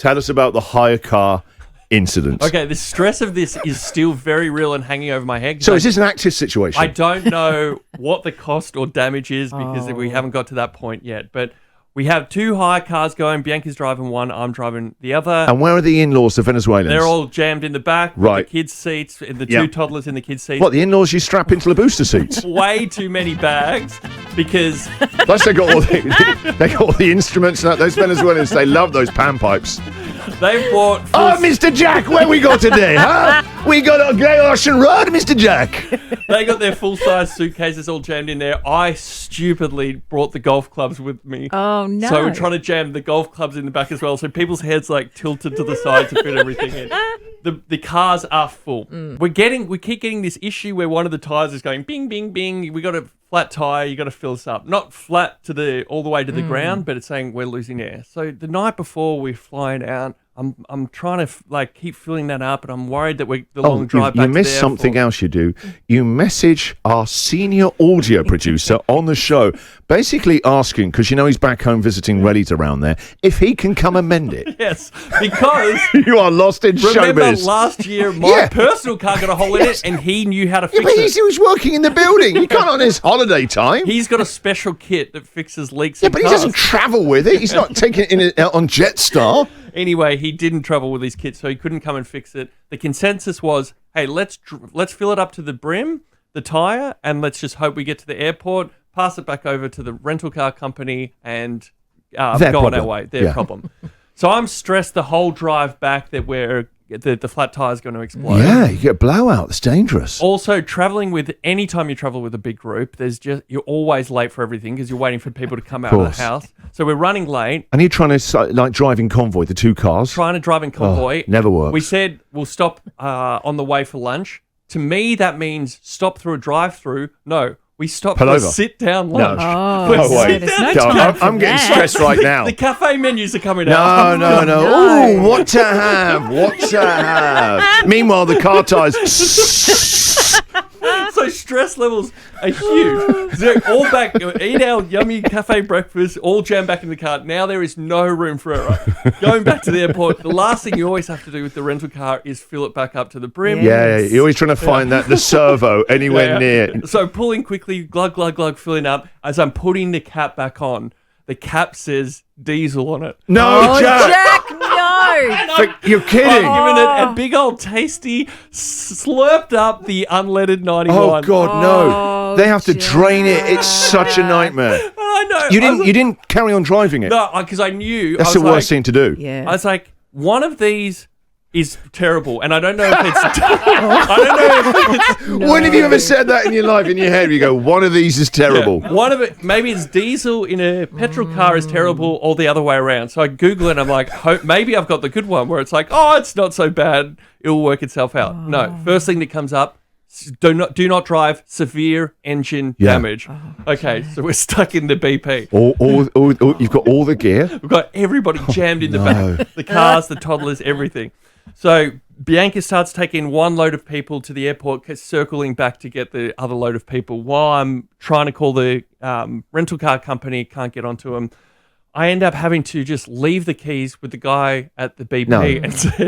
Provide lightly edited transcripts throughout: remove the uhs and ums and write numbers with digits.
Tell us about the hire car incident. Okay, the stress of this is still very real and hanging over my head. So is this an active situation? I don't know what the cost or damage is because we haven't got to that point yet. But we have 2 hire cars going. Bianca's driving one, I'm driving the other. And where are the in-laws, the Venezuelans? They're all jammed in the back with the kids' seats, the 2 toddlers in the kids' seats. What, the in-laws you strap into the booster seats? Way too many bags because... Plus they got all the instruments and that. Those Venezuelans, they love those panpipes. They bought... Oh, Mr. Jack, where we got today, huh? We got a grey Ocean Road, Mr. Jack. They got their full-size suitcases all jammed in there. I stupidly brought the golf clubs with me. Oh, no. So we're trying to jam the golf clubs in the back as well. So people's heads like tilted to the side to fit everything in. The cars are full. We keep getting this issue where one of the tires is going bing, bing, bing. We got a flat tire. You got to fill this up. Not flat to all the way to the ground, but it's saying we're losing air. So the night before we're flying out, I'm trying to keep filling that up, and I'm worried that the long drive back you missed something else you do. You message our senior audio producer on the show, basically asking, because you know he's back home visiting relatives around there, if he can come and mend it. Yes, because you are lost in remember showbiz. last year my personal car got a hole in it, and he knew how to fix but it. he was working in the building. He can't on his holiday time. He's got a special kit that fixes leaks. Yeah, but he doesn't travel with it. He's not taking it on Jetstar. Anyway, he didn't travel with his kit, so he couldn't come and fix it. The consensus was, hey, let's fill it up to the brim, the tire, and let's just hope we get to the airport, pass it back over to the rental car company, and go on our way. Their problem. So I'm stressed the whole drive back that the flat tire is going to explode. Yeah, you get a blowout. It's dangerous. Also, anytime you travel with a big group, you're always late for everything because you're waiting for people to come out of the house. So we're running late. And you're trying to drive in convoy, the 2 cars. Trying to drive in convoy. Never works. We said we'll stop on the way for lunch. To me, that means stop through a drive-through. No, we stop for a sit-down lunch. No way. I'm getting stressed right now. The cafe menus are coming out. No. Oh, what to have. Meanwhile, the car tires... So stress levels are huge. They're all back. Eat our yummy cafe breakfast, all jammed back in the car. Now there is no room for error. Going back to the airport, the last thing you always have to do with the rental car is fill it back up to the brim. Yeah, you're always trying to find the servo anywhere near. So pulling quickly, glug, glug, glug, filling up. As I'm putting the cap back on, the cap says diesel on it. No, Jack, no. You're kidding. I'm giving it a big old tasty, slurped up the unleaded 91. Oh, God, no. They have to drain it. It's such a nightmare. I know. You didn't carry on driving it? No, because I knew. That's the worst thing to do. Yeah. I was like, one of these is terrible, and I don't know if it's... I don't know if When have you ever said that in your life, in your head? You go, one of these is terrible. Yeah, one of it, maybe it's diesel in a petrol car is terrible, or the other way around. So I Google it, and I'm like, maybe I've got the good one, where it's like, oh, it's not so bad. It'll work itself out. No, first thing that comes up, do not drive, severe engine damage. Okay, so we're stuck in the BP. You've got all the gear? We've got everybody jammed in the back. The cars, the toddlers, everything. So Bianca starts taking one load of people to the airport, circling back to get the other load of people. While I'm trying to call the rental car company, can't get onto them. I end up having to just leave the keys with the guy at the BP.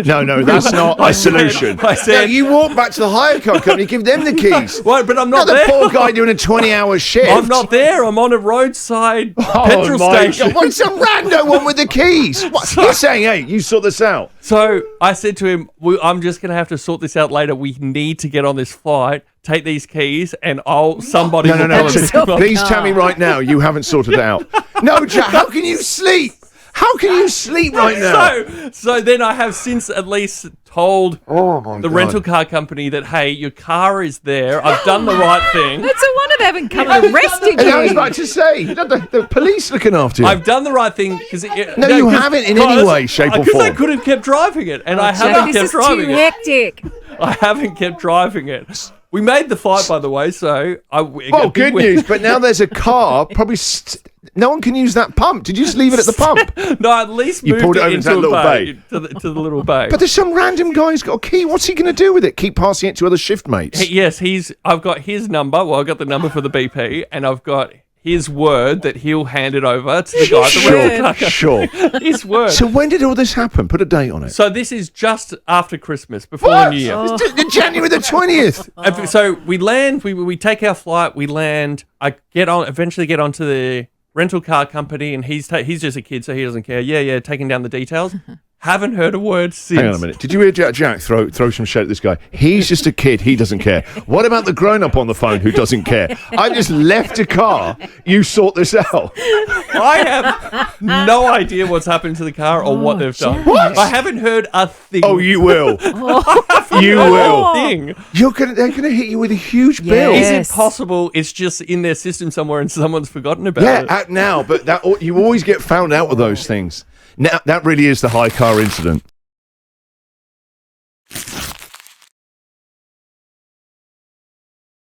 No, that's not a solution. I said, you walk back to the hire car company, give them the keys. Well, but I'm not there. The poor guy doing a 20-hour shift. I'm not there. I'm on a roadside petrol station. God. What's some rando one with the keys? You're saying, hey, you sort this out. So I said to him, I'm just going to have to sort this out later. We need to get on this flight. Take these keys, and somebody will come. Please tell me right now you haven't sorted it out. No, Jack, how can you sleep? How can you sleep right now? So then I have since at least told the rental car company that, hey, your car is there. I've done the right thing. It's a wonder they haven't come and arrested you. I was about to say, the police looking after you. I've done the right thing. No, you haven't in any way, shape or form. Because I could have kept driving it, and I haven't kept driving it. This is too hectic. I haven't kept driving it. We made the flight, by the way, so... good news, but now there's a car, probably... no one can use that pump. Did you just leave it at the pump? No, at least moved pulled it over into that little bay. To the little bay. But there's some random guy who's got a key. What's he going to do with it? Keep passing it to other shift mates? Yes, I've got his number. Well, I've got the number for the BP, and I've got his word that he'll hand it over to the guy at the rental car company. Sure. His word. So when did all this happen? Put a date on it. So this is just after Christmas, before the New Year. It's January the 20th. So we land, we take our flight, we land. I eventually get onto the rental car company, and he's just a kid, so he doesn't care. Yeah, taking down the details. Haven't heard a word since. Hang on a minute. Did you hear Jack throw some shade at this guy? He's just a kid. He doesn't care. What about the grown-up on the phone who doesn't care? I just left a car. You sort this out. I have no idea what's happened to the car or what they've done. What? I haven't heard a thing. Oh, you will. You will. Thing. They're gonna hit you with a huge bill. Yeah. Is Yes. it possible it's just in their system somewhere and someone's forgotten about Yeah, it? act now, but you always get found out with those things. Now that really is the high car incident.